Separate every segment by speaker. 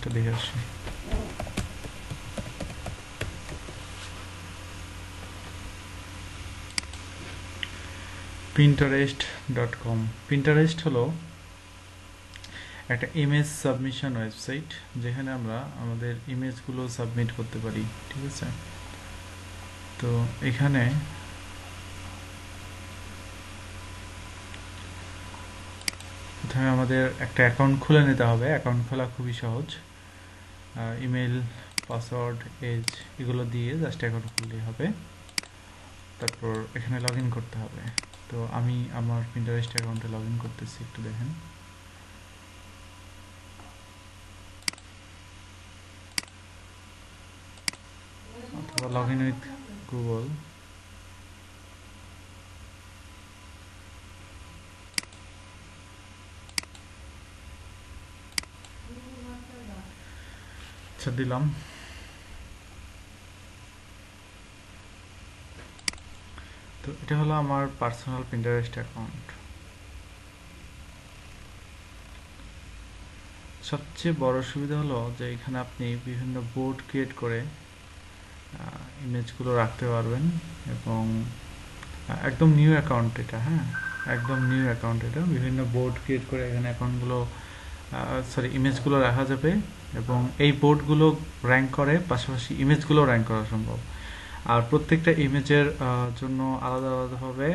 Speaker 1: একটু দেখে আসি। pinterest.com। পিন্টারেস্ট হলো একটা ইমেজ সাবমিশন ওয়েবসাইট, যেখানে আমরা আমাদের ইমেজগুলো সাবমিট করতে পারি। ঠিক আছে, তো এখানে প্রথমে আমাদের একটা অ্যাকাউন্ট খুলে নিতে হবে। অ্যাকাউন্ট খোলা খুবই সহজ, ইমেল, পাসওয়ার্ড, এজ এগুলো দিয়ে জাস্ট অ্যাকাউন্ট খুললেই হবে। তারপর এখানে লগ ইন করতে হবে। তো আমি আমার পিন্টারেস্ট অ্যাকাউন্টে লগ ইন করতেছি, একটু দেখেন। অথবা লগ ইন উইথ গুগল। আচ্ছা, দিলাম। তো এটা হলো আমার পার্সোনাল পিন্টারেস্ট অ্যাকাউন্ট। সবচেয়ে বড় সুবিধা হলো যে এখানে আপনি বিভিন্ন বোর্ড ক্রিয়েট করে ইমেজগুলো রাখতে পারবেন, এবং একদম নিউ অ্যাকাউন্ট এটা। হ্যাঁ, একদম নিউ অ্যাকাউন্ট এটা। বিভিন্ন বোর্ড ক্রিয়েট করে এখানে অ্যাকাউন্টগুলো ইমেজগুলো রাখা যাবে, এবং এই বোর্ডগুলো র্যাঙ্ক করে, পাশাপাশি ইমেজগুলো র্যাঙ্ক করা সম্ভব। আর প্রত্যেকটা ইমেজের জন্য আলাদা আলাদাভাবে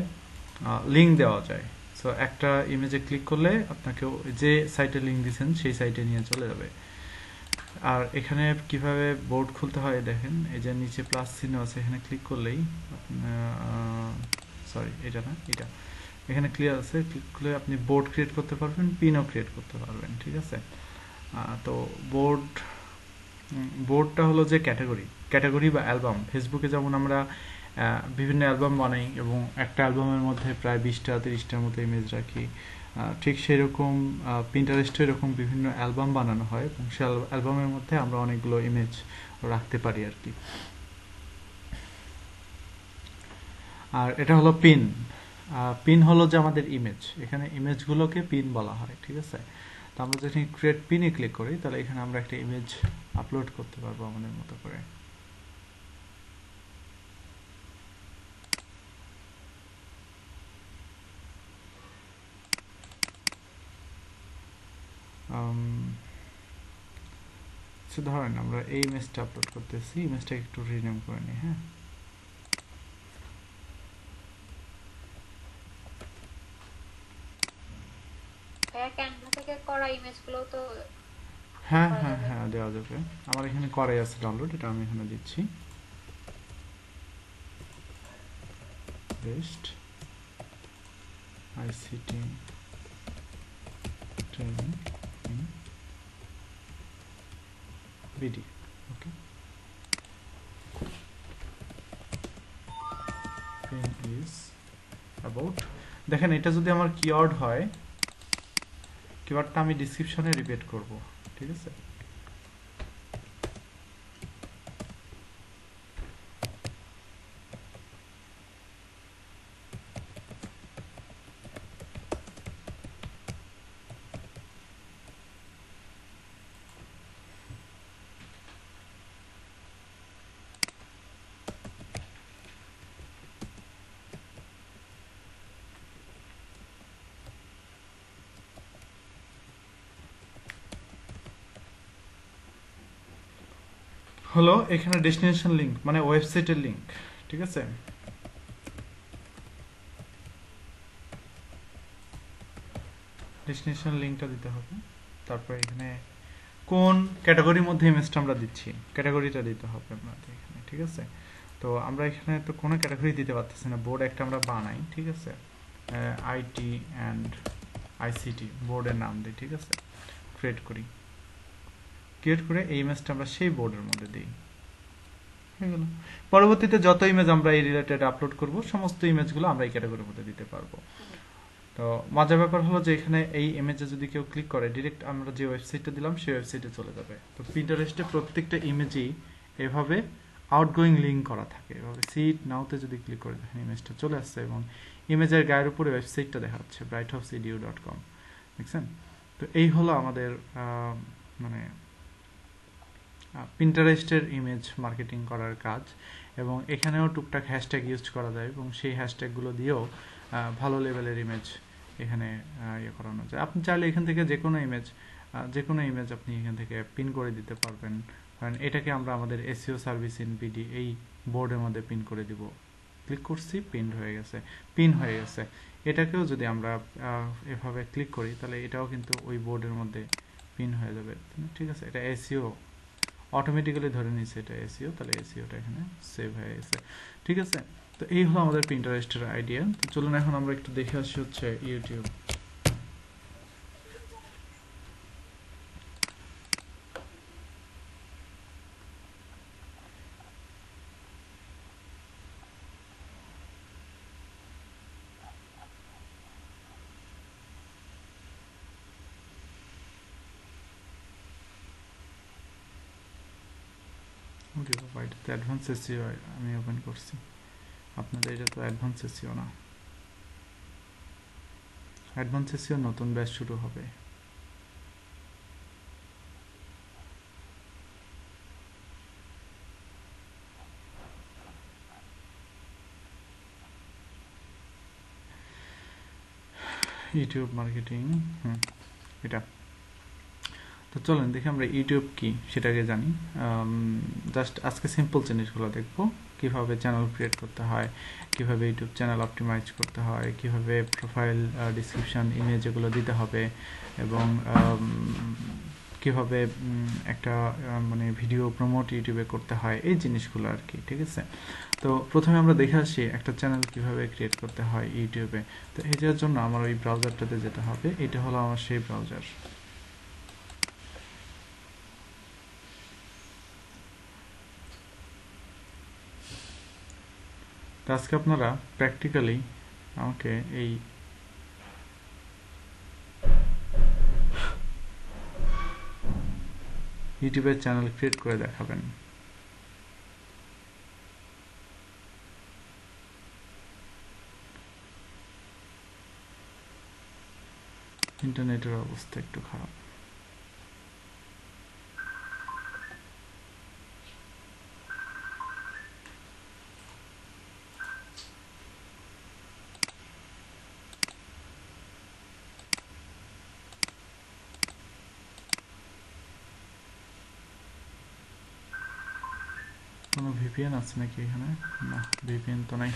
Speaker 1: লিঙ্ক দেওয়া যায়। সো একটা ইমেজে ক্লিক করলে আপনাকে যে সাইটে লিঙ্ক দিয়েছেন সেই সাইটে নিয়ে চলে যাবে। আর এখানে কিভাবে বোর্ড খুলতে হয় দেখেন, এই যে নিচে প্লাস চিহ্ন আছে, এখানে ক্লিক করলেই, সরি এটা না, এটা এখানে ক্লিয়ার আছে, ক্লিক করলে আপনি বোর্ড ক্রিয়েট করতে পারবেন, পিনও ক্রিয়েট করতে পারবেন। ঠিক আছে, তো বোর্ডটা হলো যে ক্যাটাগরি বা অ্যালবাম। ফেসবুকে যেমন আমরা বিভিন্ন অ্যালবাম বানাই, এবং একটা অ্যালবামের মধ্যে প্রায় 20টা-30টার মতো ইমেজ রাখি, ঠিক সেরকম পিন্টারেস্টে এরকম বিভিন্ন অ্যালবাম বানানো হয়, এবং সেই অ্যালবামের মধ্যে আমরা অনেকগুলো ইমেজ রাখতে পারি আর কি। আর এটা হলো পিন। পিন হলো যে আমাদের ইমেজ, এখানে ইমেজগুলোকে পিন বলা হয়। ঠিক আছে, তো আমরা যদি ক্রিয়েট পিনে ক্লিক করি, তাহলে এখানে আমরা একটা ইমেজ আপলোড করতে পারবো আমাদের মতো করে। ধরেন আমরা এই ইমেজটা আপলোড করতেছি, ইমেজটা একটু রিনেম করে নিই। হ্যাঁ, হ্যাঁ হ্যাঁ হ্যাঁ, দেওয়া যাবে। আমার এখানে করাই আছে ডাউনলোড, এটা আমি এখানে দিচ্ছি। Best ICT training in BD. Okay, pen is about. দেখেন, এটা যদি আমার কিওয়ার্ড হয়, কিওয়ার্ডটা আমি ডিসক্রিপশনে রিপিট করব। ঠিক আছে, হলো এখানে ডেস্টিনেশন লিঙ্ক মানে ওয়েবসাইটের লিঙ্ক। ঠিক আছে, ডেস্টিনেশন লিঙ্কটা দিতে হবে। তারপর এখানে কোন ক্যাটাগরির মধ্যে ইমেজটা আমরা দিচ্ছি, ক্যাটাগরিটা দিতে হবে আপনাদের এখানে। ঠিক আছে, তো আমরা এখানে তো কোনো ক্যাটাগরি দিতে পারতেছি না, বোর্ড একটা আমরা বানাই। ঠিক আছে, আইটি অ্যান্ড আইসিটি বোর্ডের নাম দিই। ঠিক আছে, ক্রিয়েট করে এই ইমেজটা আমরা সেই বোর্ডের মধ্যে দিই। হয়ে গেল। পরবর্তীতে যত ইমেজ আমরা এই রিলেটেড আপলোড করব, সমস্ত ইমেজগুলো আমরা এই ক্যাটাগরির মধ্যে দিতে পারবো। তো মজার ব্যাপার হলো যে এখানে এই ইমেজে যদি কেউ ক্লিক করে, ডিরেক্ট আমরা যে ওয়েবসাইটটা দিলাম সেই ওয়েবসাইটে চলে যাবে। তো পিন্টারেস্টে প্রত্যেকটা ইমেজেই এভাবে আউটগোয়িং লিঙ্ক করা থাকে। এভাবে সিট নাওতে যদি ক্লিক করে দেখেন, ইমেজটা চলে আসছে, এবং ইমেজের গায়ের উপরে ওয়েবসাইটটা দেখা যাচ্ছে, brighthopesedu.com। দেখছেন? তো এই হলো আমাদের মানে পিন্টারেস্টের ইমেজ মার্কেটিং করার কাজ, এবং এখানেও টুকটাক হ্যাশট্যাগ ইউজ করা যায় এবং সেই হ্যাশট্যাগুলো দিয়েও ভালো লেভেলের ইমেজ এখানে ইয়ে করানো যায়। আপনি চাইলে এখান থেকে যে কোনো ইমেজ আপনি এখান থেকে পিন করে দিতে পারবেন। কারণ এটাকে আমরা আমাদের এসইও সার্ভিস ইন বিডি এই বোর্ডের মধ্যে পিন করে দিব। ক্লিক করছি, পিন হয়ে গেছে। এটাকেও যদি আমরা এভাবে ক্লিক করি তাহলে এটাও কিন্তু ওই বোর্ডের মধ্যে পিন হয়ে যাবে, ঠিক আছে। এটা এসইও অটোমেটিক্যালি ধরে নিচ্ছে এটা এসইও, তাহলে এসইওটা এখানে সেভ হয়ে গেছে, ঠিক আছে। তো এই হলো আমাদের পিন্টারেস্টের আইডিয়া। তো চলুন এখন আমরা একটু দেখে আসি হচ্ছে ইউটিউব। ওকে বাবা, এটা তো অ্যাডভান্স এসইও আমি ওপেন করছি, আপনাদের এটা তো অ্যাডভান্স এসইও না। অ্যাডভান্স এসইও নতুন ব্যাচ শুরু হবে। ইউটিউব মার্কেটিং, এটা। তো চলেন দেখি আমরা ইউটিউব কি সেটাকে জানি। জাস্ট আজকে সিম্পল জিনিসগুলো দেখব, কিভাবে চ্যানেল ক্রিয়েট করতে হয়, কিভাবে ইউটিউব চ্যানেল অপটিমাইজ করতে হয়, কিভাবে প্রোফাইল ডিসক্রিপশন ইমেজ এগুলো দিতে হবে, এবং কিভাবে একটা মানে ভিডিও প্রমোট ইউটিউবে করতে হয়, এই জিনিসগুলো আর কি, ঠিক আছে। তো প্রথমে আমরা দেখে আসি একটা চ্যানেল কিভাবে ক্রিয়েট করতে হয় ইউটিউবে। তো এটার জন্য আমার ওই ব্রাউজারটাতে যেতে হবে, এটা হলো আমার সেই ব্রাউজার। তো আজকে আপনারা প্র্যাকটিক্যালি আমাকে এই ইউটিউবের চ্যানেল ক্রিয়েট করে দেখাবেন। ইন্টারনেটের অবস্থা একটু খারাপ। কোনো ভিপিএন আছে নাকি এখানে? না, ভিপিএন তো নাই।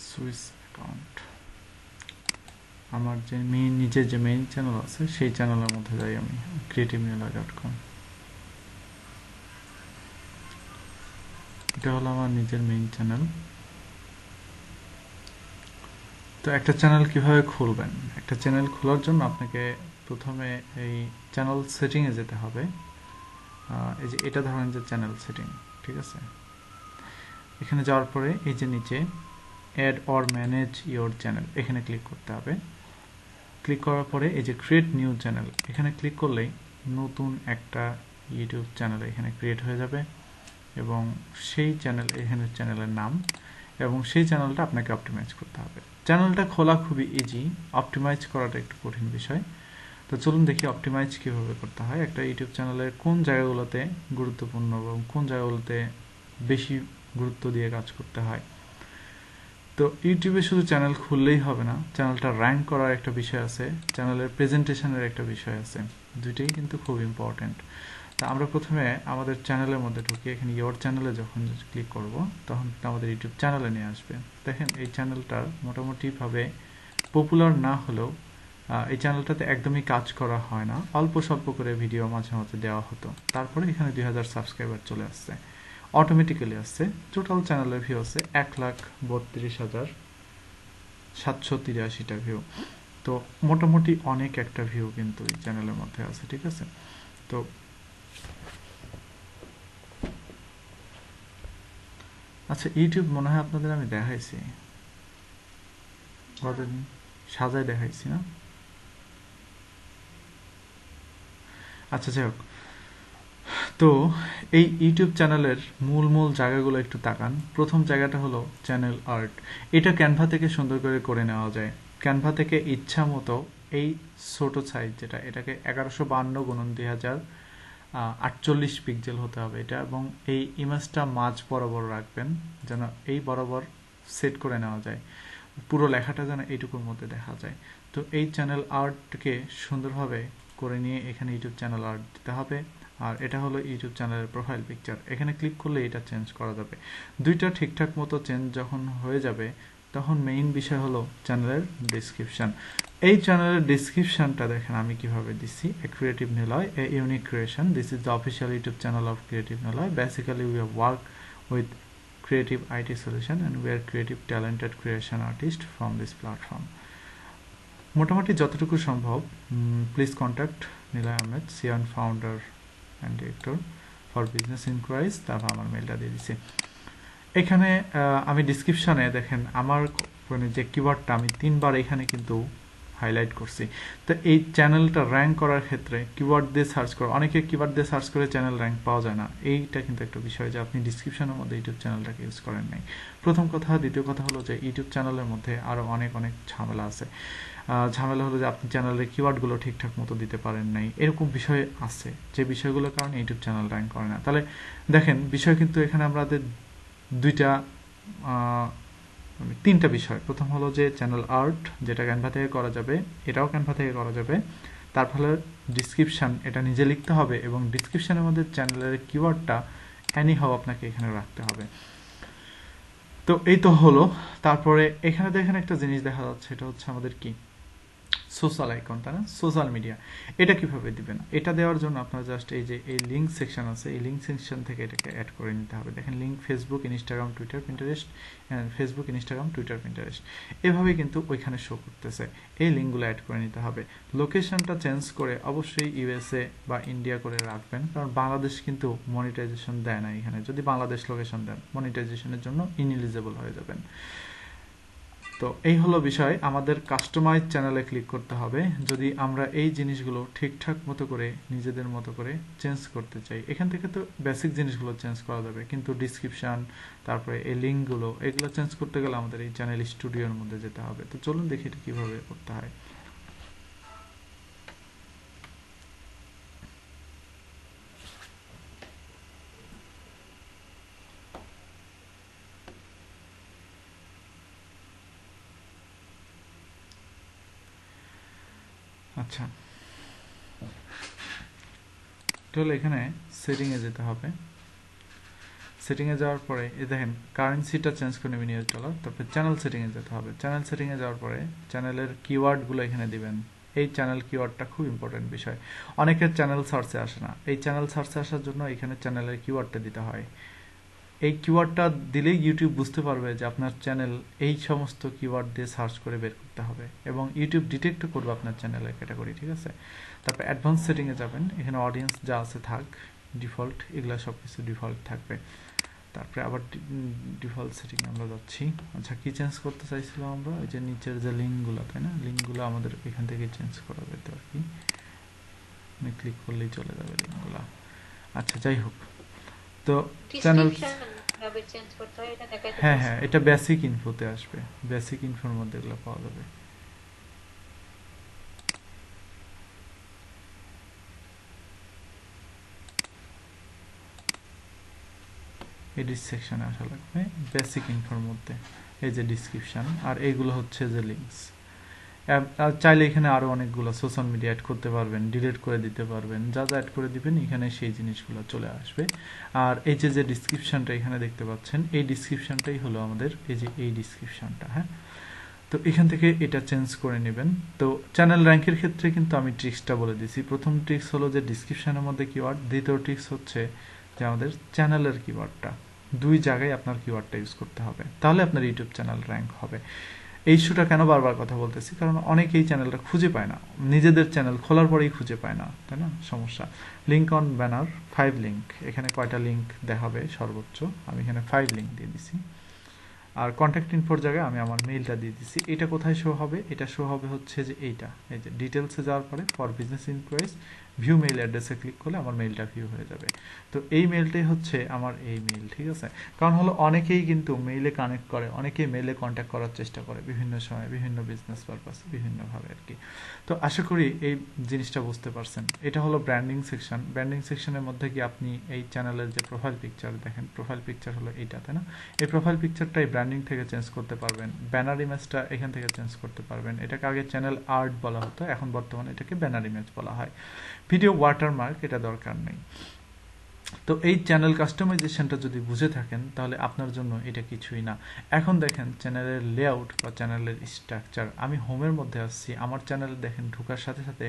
Speaker 1: সুইস অ্যাকাউন্ট, আমার যে নিজের যে মেইন চ্যানেল আছে সেই চ্যানেলের মধ্যে যাই আমি, creativeneola.com। এটা হলো আমার নিজের মেইন চ্যানেল। তো একটা চ্যানেল কিভাবে খুলবেন? একটা চ্যানেল খোলার জন্য আপনাকে প্রথমে এই চ্যানেল সেটিংয়ে যেতে হবে। এই যে এটা ধরেন যে চ্যানেল সেটিং, ঠিক আছে। এখানে যাওয়ার পরে এই যে নিচে add or manage your channel, এখানে ক্লিক করতে হবে। ক্লিক করার পরে এই যে ক্রিয়েট নিউ চ্যানেল, এখানে ক্লিক করলেই নতুন একটা ইউটিউব চ্যানেল এখানে ক্রিয়েট হয়ে যাবে, এবং সেই চ্যানেল এখানে চ্যানেলের নাম, এবং সেই চ্যানেলটা আপনাকে অপটিমাইজ করতে হবে। চ্যানেলটা খোলা খুবই ইজি, অপটিমাইজ করাটা একটু কঠিন বিষয়। তো চলুন দেখি অপটিমাইজ কীভাবে করতে হয়। একটা ইউটিউব চ্যানেলের কোন জায়গাগুলোতে গুরুত্বপূর্ণ এবং কোন জায়গাগুলোতে বেশি গুরুত্ব দিয়ে কাজ করতে হয়। তো ইউটিউবে শুধু চ্যানেল খুললেই হবে না, চ্যানেলটা র্যাঙ্ক করার একটা বিষয় আছে, চ্যানেলের প্রেজেন্টেশনের একটা বিষয় আছে, দুইটাই কিন্তু খুব ইম্পর্টেন্ট। তা আমরা প্রথমে আমাদের চ্যানেলের মধ্যে ঢুকি, এখানে ইয়োর চ্যানেলে যখন ক্লিক করব তখন আমাদের ইউটিউব চ্যানেলে নিয়ে আসবে। দেখেন এই চ্যানেলটার মোটামুটিভাবে পপুলার না হলেও এই চ্যানেলটাতে একদমই কাজ করা হয় না, অল্প স্বল্প করে ভিডিও মাঝে মাঝে দেওয়া হতো। তারপরে এখানে 2000 সাবস্ক্রাইবার চলে আসছে, অটোমেটিক্যালি আসছে। টোটাল চ্যানেলের ভিউ আছে 1,32,783টা ভিউ। তো মোটামুটি অনেক একটা ভিউ কিন্তু এই চ্যানেলের মধ্যে আছে, ঠিক আছে। তো আচ্ছা ইউটিউব মনে হয় আপনাদের আমি দেখাইছি গতদিন, সাজায় দেখাইছি না? আচ্ছা যাই হোক, তো এই ইউটিউব চ্যানেলের মূল মূল জায়গাগুলো একটু তাকান। প্রথম জায়গাটা হলো চ্যানেল আর্ট। এটা ক্যানভা থেকে সুন্দর করে নেওয়া যায়। ক্যানভা থেকে ইচ্ছা মতো এই ছোট সাইজ যেটা, এটাকে 1152x2048 পিক্সেল হতে হবে এটা, এবং এই ইমেজটা মাঝ বরাবর রাখবেন যেন এই বরাবর সেট করে নেওয়া যায়, পুরো লেখাটা যেন এইটুকুর মধ্যে দেখা যায়। তো এই চ্যানেল আর্টকে সুন্দরভাবে করে নিয়ে এখানে ইউটিউব চ্যানেল আর্ট দিতে হবে। আর এটা হলো ইউটিউব চ্যানেলের প্রোফাইল পিকচার, এখানে ক্লিক করলে এটা চেঞ্জ করা যাবে। দুইটা ঠিকঠাক মতো চেঞ্জ যখন হয়ে যাবে তখন মেইন বিষয় হলো চ্যানেলের ডিসক্রিপশন। এই চ্যানেলের ডিসক্রিপশনটা দেখেন আমি কিভাবে দিচ্ছি। Creative Niloy, a unique creation, this is the official YouTube channel of creative Niloy. Basically we have work with creative IT solution and we are creative talented creation artist from this platform. মোটামুটি যতটুকু সম্ভব, please contact Niloy Ahmed, Sean founder and director for business enquiries. তারপর আমার মেলটা দিয়ে দিচ্ছি। এখানে আমি ডিসক্রিপশনে দেখেন আমার মানে যে কিওয়ার্ডটা আমি 3বার এখানে কিন্তু হাইলাইট করছি। তো এই চ্যানেলটা র্যাঙ্ক করার ক্ষেত্রে কিওয়ার্ড দিয়ে সার্চ করে, অনেকে কিওয়ার্ড দিয়ে সার্চ করে চ্যানেল র্যাঙ্ক পাওয়া যায় না। এইটা কিন্তু একটা বিষয় যে আপনি ডিসক্রিপশনের মধ্যে ইউটিউব চ্যানেলটাকে ইউজ করেন নাই, প্রথম কথা। দ্বিতীয় কথা হলো যে ইউটিউব চ্যানেলের মধ্যে আরও অনেক ঝামেলা আছে। ঝামেলা হলো যে আপনি চ্যানেলের কিওয়ার্ডগুলো ঠিকঠাক মতো দিতে পারেন নাই, এরকম বিষয় আছে যে বিষয়গুলোর কারণে ইউটিউব চ্যানেল র্যাঙ্ক করে না। তাহলে দেখেন বিষয় কিন্তু এখানে আমাদের দুইটা 3টা বিষয়। প্রথম হলো যে চ্যানেল আর্ট, যেটা ক্যানভা থেকে করা যাবে, এটাও ক্যানভা থেকে করা যাবে। তার ফলে ডিসক্রিপশন এটা নিজে লিখতে হবে, এবং ডিসক্রিপশনের মধ্যে চ্যানেলের কিওয়ার্ডটা এনিহাউ আপনাকে এখানে রাখতে হবে। তো এই তো হলো। তারপরে এখানে দেখেন একটা জিনিস দেখা যাচ্ছে, এটা হচ্ছে আমাদের কি সোশ্যাল আইকন, তাই না? Social media. এটা কিভাবে দিবেন? এটা দেওয়ার জন্য আপনার জাস্ট এই যে এই লিঙ্ক সেকশন আছে, এই লিঙ্ক সেকশন থেকে এটাকে অ্যাড করে নিতে হবে। দেখেন link Facebook, Instagram, Twitter, Pinterest, Facebook, Instagram, Twitter, Pinterest, এভাবে কিন্তু ওইখানে শো করতেছে। এই লিঙ্কগুলো অ্যাড করে নিতে হবে। লোকেশনটা চেঞ্জ করে অবশ্যই ইউএসএ বা ইন্ডিয়া করে রাখবেন, কারণ বাংলাদেশ কিন্তু মনিটাইজেশন দেয় না এখানে। যদি বাংলাদেশ লোকেশন দেন মনিটাইজেশনের জন্য ইনএলিজিবল হয়ে যাবেন। তো এই হলো বিষয়। আমাদের কাস্টমাইজ চ্যানেলে ক্লিক করতে হবে যদি আমরা এই জিনিসগুলো ঠিকঠাক মতো করে নিজেদের মতো করে চেঞ্জ করতে চাই। এখান থেকে তো বেসিক জিনিসগুলো চেঞ্জ করা যাবে, কিন্তু ডিসক্রিপশন, তারপরে এই লিঙ্কগুলো, এগুলো চেঞ্জ করতে গেলে আমাদের এই চ্যানেল স্টুডিওর মধ্যে যেতে হবে। তো চলুন দেখি এটা কীভাবে করতে হয়। আচ্ছা, তাহলে এখানে সেটিংয়ে যেতে হবে। সেটিংয়ে যাওয়ার পরে এই দেখেন কারেন্সিটা চেঞ্জ করে নেবেন $, তারপরে চ্যানেল সেটিংয়ে যেতে হবে। চ্যানেল সেটিংয়ে যাওয়ার পরে চ্যানেলের কিওয়ার্ডগুলো এখানে দিবেন। এই চ্যানেল কিওয়ার্ডটা খুব ইম্পর্টেন্ট বিষয়। অনেকের চ্যানেল সার্চে আসে না, এই চ্যানেল সার্চে আসার জন্য এখানে চ্যানেলের কিওয়ার্ডটা দিতে হয়। এই কিওয়ার্ডটা দিলেই ইউটিউব বুঝতে পারবে যে আপনার চ্যানেল এই সমস্ত কিওয়ার্ড দিয়ে সার্চ করে বের করতে হবে, এবং ইউটিউব ডিটেক্ট করবে আপনার চ্যানেলের ক্যাটাগরি, ঠিক আছে? তারপর অ্যাডভান্স সেটিংয়ে যাবেন, এখানে অডিয়েন্স যা আছে থাক, ডিফল্ট, এগুলো সব কিছু ডিফল্ট থাকবে। তারপরে আবার ডিফল্ট সেটিং আমরা যাচ্ছি। আচ্ছা, কি চেঞ্জ করতে চাইছিলাম আমরা? ওই যে নিচের যে লিঙ্কগুলো, তাই না? লিঙ্কগুলো আমাদের এখান থেকে চেঞ্জ করা যেতে আর কি, আমি ক্লিক করলেই চলে যাবে লিঙ্কগুলো। আচ্ছা যাই হোক, তো চ্যানেল, হ্যাঁ এটা বেসিক ইনফোতে আসবে, বেসিক ইনফোর মধ্যে এগুলো পাওয়া যাবে। এডিট সেকশনে আসা লাগবে বেসিক ইনফোর মধ্যে, এই যে ডিসক্রিপশন, আর এইগুলো হচ্ছে যে লিঙ্কস। চাইলে এখানে আরও অনেকগুলো সোশ্যাল মিডিয়া অ্যাড করতে পারবেন, ডিলিট করে দিতে পারবেন, যা যা অ্যাড করে দিবেন এখানে সেই জিনিসগুলো চলে আসবে। আর এই যে ডিসক্রিপশনটা এখানে দেখতে পাচ্ছেন, এই ডিসক্রিপশনটাই হলো আমাদের এই যে এই ডিসক্রিপশনটা, হ্যাঁ। তো এখান থেকে এটা চেঞ্জ করে নেবেন। তো চ্যানেল র্যাঙ্কের ক্ষেত্রে কিন্তু আমি ট্রিক্সটা বলে দিছি। প্রথম ট্রিক্স হলো যে ডিসক্রিপশনের মধ্যে কিওয়ার্ড, দ্বিতীয় ট্রিক্স হচ্ছে যে আমাদের চ্যানেলের কিওয়ার্ডটা, দুই জায়গায় আপনার কিওয়ার্ডটা ইউজ করতে হবে, তাহলে আপনার ইউটিউব চ্যানেল র্যাঙ্ক হবে। এই ইস্যুটা কেন বারবার কথা বলতেছি, কারণ অনেকেই চ্যানেলটা খুঁজে পায় না, নিজেদের চ্যানেল খোলার পরেই খুঁজে পায় না, তাই না? সমস্যা। লিঙ্ক অন ব্যানার 5 লিঙ্ক, এখানে কয়টা লিঙ্ক দেখাবে সর্বোচ্চ, আমি এখানে 5 লিঙ্ক দিয়ে দিছি। আর কন্ট্যাক্ট ইনফোর জায়গায় আমি আমার মেইলটা দিয়ে দিচ্ছি। এটা কোথায় শো হবে? এটা শো হবে হচ্ছে যে এইটা, এই যে ডিটেলসে যাওয়ার পরে for business enquiries view mail অ্যাড্রেসে ক্লিক করলে আমার মেইলটা ভিউ হয়ে যাবে। তো এই মেইলটাই হচ্ছে আমার এই মেইল, ঠিক আছে? কারণ হলো অনেকেই কিন্তু মেইলে কানেক্ট করে, অনেকেই মেইলে কন্ট্যাক্ট করার চেষ্টা করে বিভিন্ন সময়, বিভিন্ন বিজনেস পারপাসে, বিভিন্নভাবে আর কি। তো আশা করি এই জিনিসটা বুঝতে পারছেন। এটা হলো ব্র্যান্ডিং সেকশন। ব্র্যান্ডিং সেকশনের মধ্যে কি আপনি এই চ্যানেলের যে প্রোফাইল পিকচার দেখেন, প্রোফাইল পিকচার হলো এইটা, তাই না? এই প্রোফাইল পিকচারটাই ব্র্যান্ডিং থেকে চেঞ্জ করতে পারবেন, ব্যানার ইমেজটা এখান থেকে চেঞ্জ করতে পারবেন। এটাকে আগে চ্যানেল আর্ট বলা হতো, এখন বর্তমানে এটাকে ব্যানার ইমেজ বলা হয়। ভিডিও ওয়াটারমার্ক এটা দরকার নেই। তো এই চ্যানেল কাস্টমাইজেশনটা যদি বুঝে থাকেন তাহলে আপনার জন্য এটা কিছুই না। এখন দেখেন চ্যানেলের লেআউট বা চ্যানেলের স্ট্রাকচার। আমি হোমের মধ্যে আসছি, আমার চ্যানেলে দেখেন ঢোকার সাথে সাথে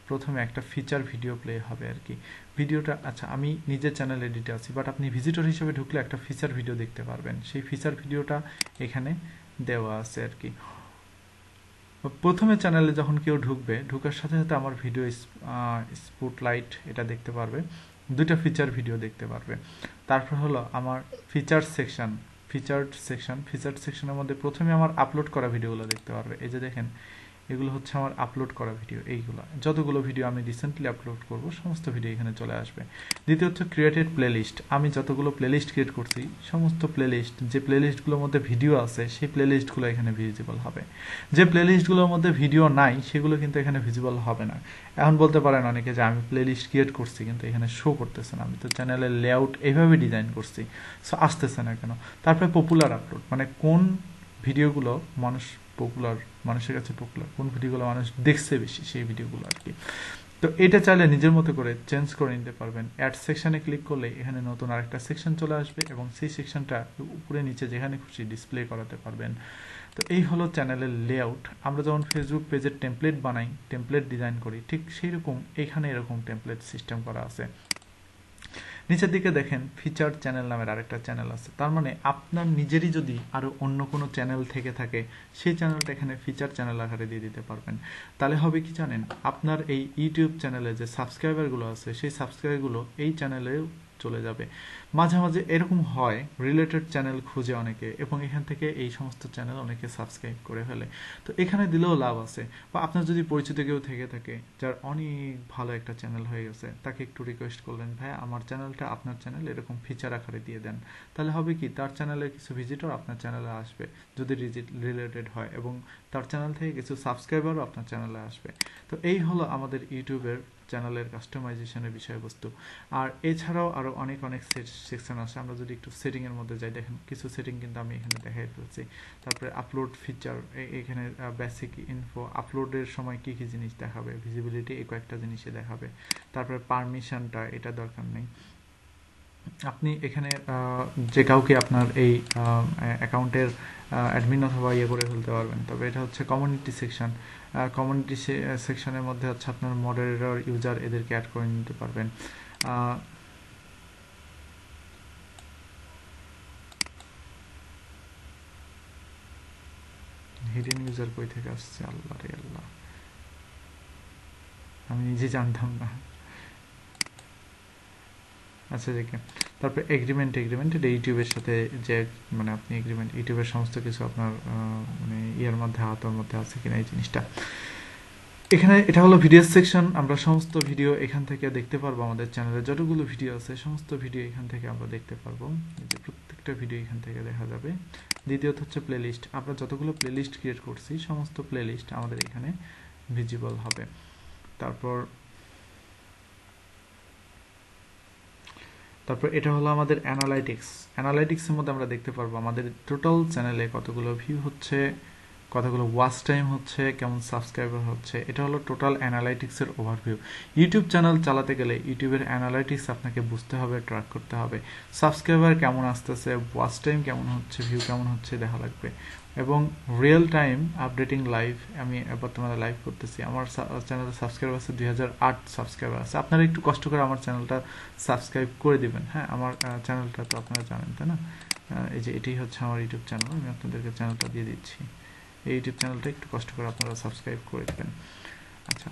Speaker 1: প্রথমে একটা ফিচার ভিডিও প্লে হবে আর কি। ভিডিওটা, আচ্ছা আমি নিজের চ্যানেল এডিটে আছি, বাট আপনি ভিজিটর হিসেবে ঢুকলে একটা ফিচার ভিডিও দেখতে পারবেন, সেই ফিচার ভিডিওটা এখানে দেওয়া আছে আর কি। প্রথমে চ্যানেলে যখন কেউ ঢুকবে, ঢুকার সাথে সাথে আমার ভিডিও স্পটলাইট এটা দেখতে পারবে, দুইটা ফিচার ভিডিও দেখতে পারবে। তারপর হলো আমার ফিচার সেকশন, ফিচার সেকশনের মধ্যে প্রথমে আমার আপলোড করা ভিডিওগুলো দেখতে পারবে। এই যে দেখেন, এগুলো হচ্ছে আমার আপলোড করা ভিডিও, এইগুলো যতগুলো ভিডিও আমি রিসেন্টলি আপলোড করব সমস্ত ভিডিও এখানে চলে আসবে। দ্বিতীয় হচ্ছে ক্রিয়েটেড প্লেলিস্ট, আমি যতগুলো প্লেলিস্ট ক্রিয়েট করছি সমস্ত প্লেলিস্ট, যে প্লেলিস্টগুলোর মধ্যে ভিডিও আছে সেই প্লেলিস্টগুলো এখানে ভিজিবল হবে। যে প্লেলিস্টগুলোর মধ্যে ভিডিও নাই সেগুলো কিন্তু এখানে ভিজিবল হবে না। এখন বলতে পারেন অনেকে যে আমি প্লেলিস্ট ক্রিয়েট করছি কিন্তু এখানে শো করতেছে না, আমি তো চ্যানেলের লেআউট এইভাবে ডিজাইন করছি, সো আসতেছে না কেন? তারপরে পপুলার আপলোড, মানে কোন ভিডিওগুলো মানুষের কাছে পপুলার, কোন ভিডিওগুলো মানুষ দেখছে বেশি, সেই ভিডিওগুলো আর কি। তো এটা চাইলে নিজের মতো করে চেঞ্জ করে নিতে পারবেন। অ্যাড সেকশনে ক্লিক করলে এখানে নতুন আরেকটা সেকশন চলে আসবে এবং সেই সেকশনটা উপরে নিচে যেখানে খুশি ডিসপ্লে করাতে পারবেন। তো এই হলো চ্যানেলের লেআউট। আমরা যখন ফেসবুক পেজের টেমপ্লেট বানাই, টেমপ্লেট ডিজাইন করি, ঠিক সেই রকম এখানে এরকম টেমপ্লেট সিস্টেম করা আছে। নিচের দিকে দেখেন ফিচার চ্যানেল নামের আরেকটা চ্যানেল আছে, তার মানে আপনার নিজেরই যদি আরো অন্য কোনো চ্যানেল থেকে থাকে সেই চ্যানেলটা এখানে ফিচার চ্যানেল আকারে দিয়ে দিতে পারবেন। তাহলে হবে কি জানেন, আপনার এই ইউটিউব চ্যানেলে যে সাবস্ক্রাইবারগুলো আছে সেই সাবস্ক্রাইবারগুলো এই চ্যানেলেও চলে যাবে। মাঝে মাঝে এরকম হয়, রিলেটেড চ্যানেল খুঁজে অনেকে এবং এখান থেকে এই সমস্ত চ্যানেল অনেকে সাবস্ক্রাইব করে ফেলে। তো এখানে দিলেও লাভ আছে। বা আপনার যদি পরিচিত কেউ থেকে থাকে যার অনেক ভালো একটা চ্যানেল হয়ে গেছে, তাকে একটু রিকোয়েস্ট করলেন, ভাই আমার চ্যানেলটা আপনার চ্যানেল এরকম ফিচার আকারে দিয়ে দেন, তাহলে হবে কি তার চ্যানেলে কিছু ভিজিটর আপনার চ্যানেলে আসবে যদি রিলেটেড হয়, এবং তার চ্যানেল থেকে কিছু সাবস্ক্রাইবারও আপনার চ্যানেলে আসবে। তো এই হলো আমাদের ইউটিউবের চ্যানেলের কাস্টমাইজেশনের বিষয়বস্তু। আর এছাড়াও আরো অনেক অনেক সেকশন আছে। আমরা যদি একটু সেটিং এর মধ্যে যাই, দেখেন কিছু সেটিং কিন্তু আমি এখানে দেখাই ফেলছি। তারপরে আপলোড ফিচার, এখানে বেসিক ইনফো, আপলোডের সময় কি কি জিনিস দেখাবে, ভিজিবিলিটি, এই কয়েকটা জিনিসই দেখাবে। তারপরে পারমিশনটা, এটা দরকার নেই। আপনি এখানে যে কাউকে আপনার এই অ্যাকাউন্টের অ্যাডমিন অথবা ইয়ে করে ফেলতে পারবেন। তবে এটা হচ্ছে কমিউনিটি সেকশন। কমিউনিটি সেকশনের মধ্যে হচ্ছে আপনার মডারেটর, ইউজার, এদেরকে অ্যাড করে নিতে পারবেন। হিডেন ইউজার কই থেকে আসছে, আল্লাহ রে আল্লাহ, আমি নিজে জানতাম না। আচ্ছা দেখে, তারপরে এগ্রিমেন্ট, এটা ইউটিউবের সাথে যে, মানে আপনি এগ্রিমেন্ট, ইউটিউবের সমস্ত কিছু আপনার মানে ইয়ের মধ্যে, হাতের মধ্যে আছে কিনা এই জিনিসটা। এখানে এটা হলো ভিডিও সেকশন। আমরা সমস্ত ভিডিও এখান থেকে দেখতে পারবো, আমাদের চ্যানেলে যতগুলো ভিডিও আছে সমস্ত ভিডিও এখান থেকে আমরা দেখতে পারবো, যে প্রত্যেকটা ভিডিও এখান থেকে দেখা যাবে। দ্বিতীয়ত হচ্ছে প্লেলিস্ট, আমরা যতগুলো প্লেলিস্ট ক্রিয়েট করছি সমস্ত প্লেলিস্ট আমাদের এখানে ভিজিবল হবে। তারপর এটা হলো আমাদের অ্যানালাইটিক্সের মধ্যে আমরা দেখতে পারবো আমাদের টোটাল চ্যানেলে কতগুলো ভিউ হচ্ছে, কতগুলো ওয়াচ টাইম হচ্ছে, কেমন সাবস্ক্রাইবার হচ্ছে। এটা হলো টোটাল অ্যানালাইটিক্সের ওভারভিউ। ইউটিউব চ্যানেল চালাতে গেলে ইউটিউবের অ্যানালাইটিক্স আপনাকে বুঝতে হবে, ট্র্যাক করতে হবে। সাবস্ক্রাইবার কেমন আসতেছে, ওয়াচ টাইম কেমন হচ্ছে, ভিউ কেমন হচ্ছে দেখা লাগবে। এবং রিয়েল টাইম আপডেটিং লাইভ, আমি বর্তমানে লাইভ করতেছি, আমার চ্যানেলে সাবস্ক্রাইবার আছে 2008 সাবস্ক্রাইবার আছে। আপনারা একটু কষ্ট করে আমার চ্যানেলটা সাবস্ক্রাইব করে দিবেন। হ্যাঁ, আমার চ্যানেলটা তো আপনারা জানেন, তাই না? এই যে এটাই হচ্ছে আমার ইউটিউব চ্যানেল, আমি আপনাদেরকে চ্যানেলটা দিয়ে দিচ্ছি। এই ইউটিউব চ্যানেলটা একটু কষ্ট করে আপনারা সাবস্ক্রাইব করে দেবেন। আচ্ছা,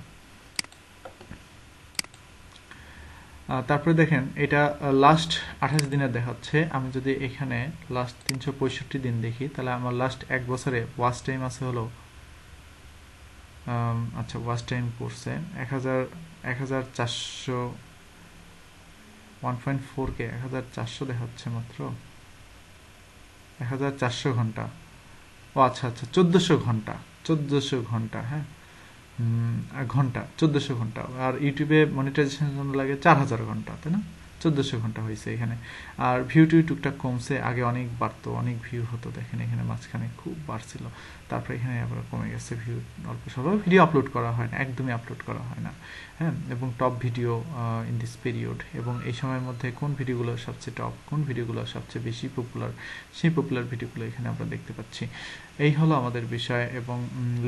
Speaker 1: তারপরে দেখেন এটা লাস্ট 28 দিনের দেখাচ্ছে। আমি যদি এখানে লাস্ট 365 দিন দেখি, তাহলে আমার লাস্ট এক বছরে ওয়াচ টাইম আছে হলো আচ্ছা, ওয়াচ টাইম করছে 1400 1.4K 1400 দেখাচ্ছে মাত্র 1400 ঘন্টা। ও আচ্ছা আচ্ছা, 1400 ঘন্টা, 1400 ঘন্টা, হ্যাঁ ঘন্টা, 1400 ঘন্টা। আর ইউটিউবে মনিটাইজেশনের জন্য লাগে 4000 ঘন্টা, তাই না? 1400 ঘন্টা হয়েছে এখানে। আর ভিউ টিউ টুকটাক কমছে, আগে অনেক বাড়তো, অনেক ভিউ হতো, দেখেন এখানে মাঝখানে খুব বাড়ছিল, তারপরে এখানে আবার কমে গেছে ভিউ, অল্প স্বল্প। ভিডিও আপলোড করা হয় না, একদমই আপলোড করা হয় না, হ্যাঁ। এবং top video in this period, এবং এই সময়ের মধ্যে কোন ভিডিওগুলো সবচেয়ে টপ, কোন ভিডিওগুলো সবচেয়ে বেশি পপুলার, সেই পপুলার ভিডিওগুলো এখানে আমরা দেখতে পাচ্ছি। এই হলো আমাদের বিষয়, এবং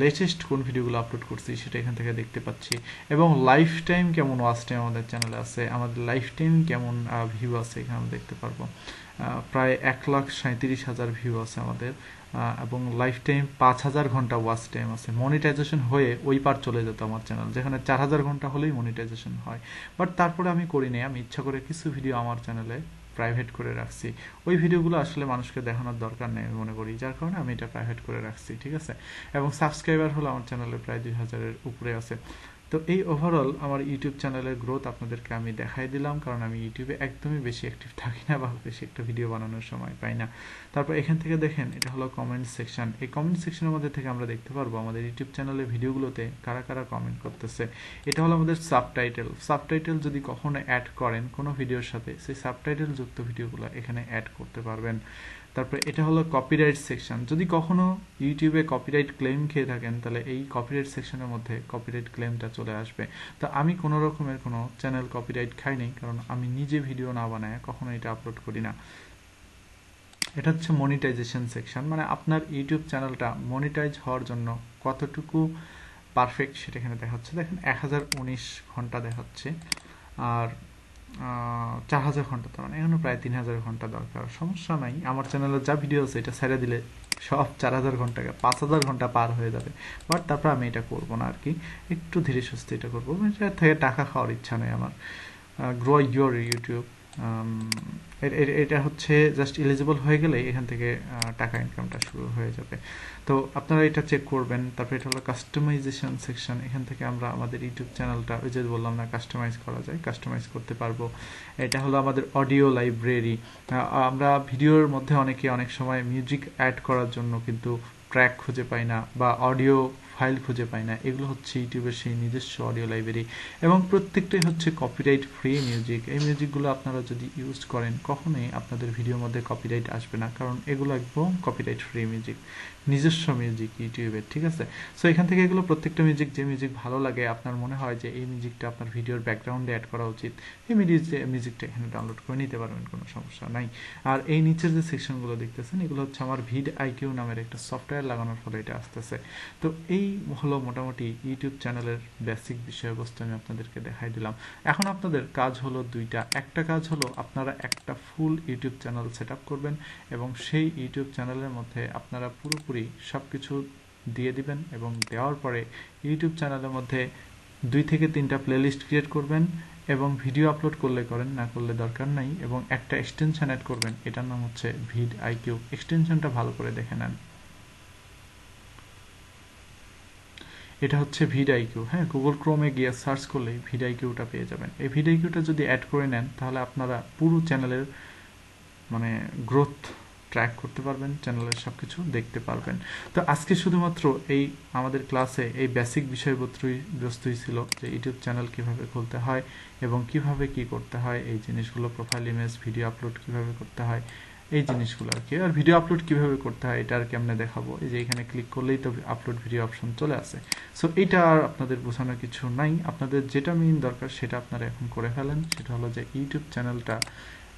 Speaker 1: লেটেস্ট কোন ভিডিওগুলো আপলোড করছি সেটা এখান থেকে দেখতে পাচ্ছি, এবং লাইফ টাইম কেমন ওয়াচ টাইম আমাদের চ্যানেলে আছে, আমাদের লাইফ টাইম কেমন ভিউ আছে এখানে আমরা দেখতে পারবো। প্রায় 1,37,000 ভিউ আছে আমাদের, এবং লাইফ টাইম 5,000 ঘন্টা ওয়াচ টাইম আছে। মনিটাইজেশন হয়ে ওই পার চলে যেত আমার চ্যানেল, যেখানে 4,000 ঘন্টা হলেই মনিটাইজেশন হয়, বাট তারপরে আমি করিনি। আমি ইচ্ছা করে কিছু ভিডিও আমার চ্যানেলে প্রাইভেট করে রাখছি, ওই ভিডিওগুলো আসলে মানুষকে দেখানোর দরকার নেই আমি মনে করি, যার কারণে আমি এটা প্রাইভেট করে রাখছি, ঠিক আছে। এবং সাবস্ক্রাইবার হলো আমার চ্যানেলে প্রায় 2000-এর উপরে আছে। তো এই ওভারঅল আমার ইউটিউব চ্যানেলের গ্রোথ আপনাদেরকে আমি দেখাই দিলাম, কারণ আমি ইউটিউবে একদমই বেশি অ্যাক্টিভ থাকি না, বা বেশি একটা ভিডিও বানানোর সময় পাই না। তারপর এখান থেকে দেখেন এটা হলো কমেন্ট সেকশন। এই কমেন্ট সেকশনের মধ্যে থেকে আমরা দেখতে পারবো আমাদের ইউটিউব চ্যানেলের ভিডিওগুলোতে কারা কারা কমেন্ট করতেছে। এটা হলো আমাদের সাবটাইটেল। সাবটাইটেল যদি কখনো অ্যাড করেন কোনো ভিডিওর সাথে, সেই সাবটাইটেল যুক্ত ভিডিওগুলো এখানে অ্যাড করতে পারবেন। তারপরে এটা হলো কপিরাইট সেকশন। যদি কখনো ইউটিউবে কপিরাইট ক্লেম খেয়ে থাকেন, তাহলে এই কপিরাইট সেকশনের মধ্যে কপিরাইট ক্লেমটা চলে আসবে। তো আমি কোনো রকমের কোনো চ্যানেল কপিরাইট খাইনি, কারণ আমি নিজে ভিডিও না বানায় কখনো এটা আপলোড করি না। এটা হচ্ছে মনিটাইজেশন সেকশন, মানে আপনার ইউটিউব চ্যানেলটা মনিটাইজ হওয়ার জন্য কতটুকু পারফেক্ট সেটা এখানে দেখাচ্ছে। দেখেন 1019 ঘন্টা দেখাচ্ছে, আর 4000 ঘন্টা, তার মানে এখনো প্রায় 3000 ঘন্টা দরকার। সমস্যা নাই, আমার চ্যানেলে যা ভিডিও আছে এটা ছেড়ে দিলে সব 4000 ঘন্টাকে 5000 ঘন্টা পার হয়ে যাবে, বাট তারপর আমি এটা করবো না আর কি, একটু ধীরে সুস্থে এটা করবো। এটা থেকে টাকা খাওয়ার ইচ্ছা নেই আমার। গ্রো ইউর ইউটিউব, এটা হচ্ছে জাস্ট এলিজিবল হয়ে গেলে এখান থেকে টাকা ইনকামটা শুরু হয়ে যাবে। তো আপনারা এটা চেক করবেন। তারপরে এটা হলো কাস্টমাইজেশন সেকশন। এখান থেকে আমরা আমাদের ইউটিউব চ্যানেলটা, ওই যে বললাম না কাস্টমাইজ করা যায়, কাস্টমাইজ করতে পারবো। এটা হলো আমাদের অডিও লাইব্রেরি। আমরা ভিডিওর মধ্যে অনেক সময় মিউজিক অ্যাড করার জন্য কিন্তু ট্র্যাক খুঁজে পাই না, বা অডিও ফাইল খুঁজে পাই না। এগুলো হচ্ছে ইউটিউবের সেই নিজস্ব অডিও লাইব্রেরি, এবং প্রত্যেকটাই হচ্ছে কপিরাইট ফ্রি মিউজিক। এই মিউজিকগুলো আপনারা যদি ইউজ করেন কখনোই আপনাদের ভিডিওর মধ্যে কপিরাইট আসবে না, কারণ এগুলো একদম কপিরাইট ফ্রি মিউজিক, নিজস্ব মিউজিক ইউটিউবের, ঠিক আছে। সো এখান থেকে এগুলো প্রত্যেকটা মিউজিক, যে মিউজিক ভালো লাগে, আপনার মনে হয় যে এই মিউজিকটা আপনার ভিডিওর ব্যাকগ্রাউন্ডে অ্যাড করা উচিত, এই মিউজিকটা এখানে ডাউনলোড করে নিতে পারবেন, কোনো সমস্যা নাই। আর এই নিচের যে সেকশনগুলো দেখতেছেন, এগুলো হচ্ছে আমার ভিড আইকিউ নামের একটা সফটওয়্যার লাগানোর ফলে এটা আসতেছে। তো এই হলো মোটামুটি ইউটিউব চ্যানেলের বেসিক বিষয়বস্তু আমি আপনাদেরকে দেখাই দিলাম। এখন আপনাদের কাজ হলো দুইটা। একটা কাজ হলো আপনারা একটা ফুল ইউটিউব চ্যানেল সেট আপ করবেন, এবং সেই ইউটিউব চ্যানেলের মধ্যে আপনারা পুরোপুরি সব কিছু দিয়ে দিবেন, এবং দেওয়ার পরে ইউটিউব চ্যানেলের মধ্যে 2 থেকে 3টা প্লেলিস্ট ক্রিয়েট করবেন, এবং ভিডিও আপলোড করলে করেন, না করলে দরকার নাই, এবং একটা এক্সটেনশন অ্যাড করবেন, এটার নাম হচ্ছে ভিড আইকিউ। এক্সটেনশনটা ভালো করে দেখে নেন, এটা হচ্ছে ভিড আইকিউ, হ্যাঁ। গুগল ক্রোমে গিয়ে সার্চ করলেই ভিড আইকিউটা পেয়ে যাবেন। এই ভিড আইকিউটা যদি অ্যাড করে নেন, তাহলে আপনারা পুরো চ্যানেলের মানে গ্রোথ ট্র্যাক করতে পারবেন, চ্যানেলের সব কিছু দেখতে পারবেন। তো আজকে শুধুমাত্র এই আমাদের ক্লাসে এই বেসিক বিষয়বস্তুই ছিল, যে ইউটিউব চ্যানেল কিভাবে খুলতে হয় এবং কিভাবে কি করতে হয়, এই জিনিসগুলো, প্রোফাইল ইমেজ, ভিডিও আপলোড কিভাবে করতে হয়, এই জিনিসগুলো আর কি। আর ভিডিও আপলোড কিভাবে করতে হয় এটা আর কেমনে দেখাবো, এই যে এখানে ক্লিক করলেই তো আপলোড ভিডিও অপশন চলে আসে। সো এইটা আর আপনাদের বোঝানোর কিছু নাই, আপনাদের যেটা মেইন দরকার সেটা আপনারা এখন করে ফেলেন। সেটা হলো যে ইউটিউব চ্যানেলটা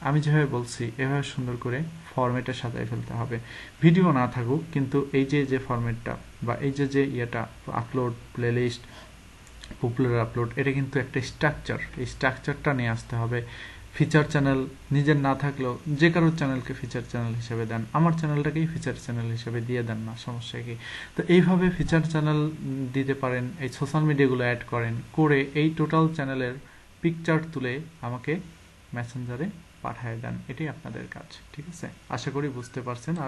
Speaker 1: আমি যেভাবে বলছি এভাবে সুন্দর করে ফরম্যাটে সাজায় ফেলতে হবে। ভিডিও না থাকুক, কিন্তু এই যে ফরম্যাটটা, বা এই যে ইয়েটা, আপলোড, প্লেলিস্ট, পপুলার আপলোড, এটা কিন্তু একটা স্ট্রাকচার। এই স্ট্রাকচারটা নিয়ে আসতে হবে। ফিচার চ্যানেল নিজের না থাকলেও যে কারোর চ্যানেলকে ফিচার চ্যানেল হিসেবে দেন, আমার চ্যানেলটাকেই ফিচার চ্যানেল হিসেবে দিয়ে দেন না, সমস্যা কি? তো এইভাবে ফিচার চ্যানেল দিতে পারেন, এই সোশ্যাল মিডিয়াগুলো অ্যাড করেন, করে এই টোটাল চ্যানেলের পিকচার তুলে আমাকে মেসেঞ্জারে পাঠিয়ে দেন। এটাই আপনাদের কাজ, ঠিক আছে? আশা করি বুঝতে পারছেন। আর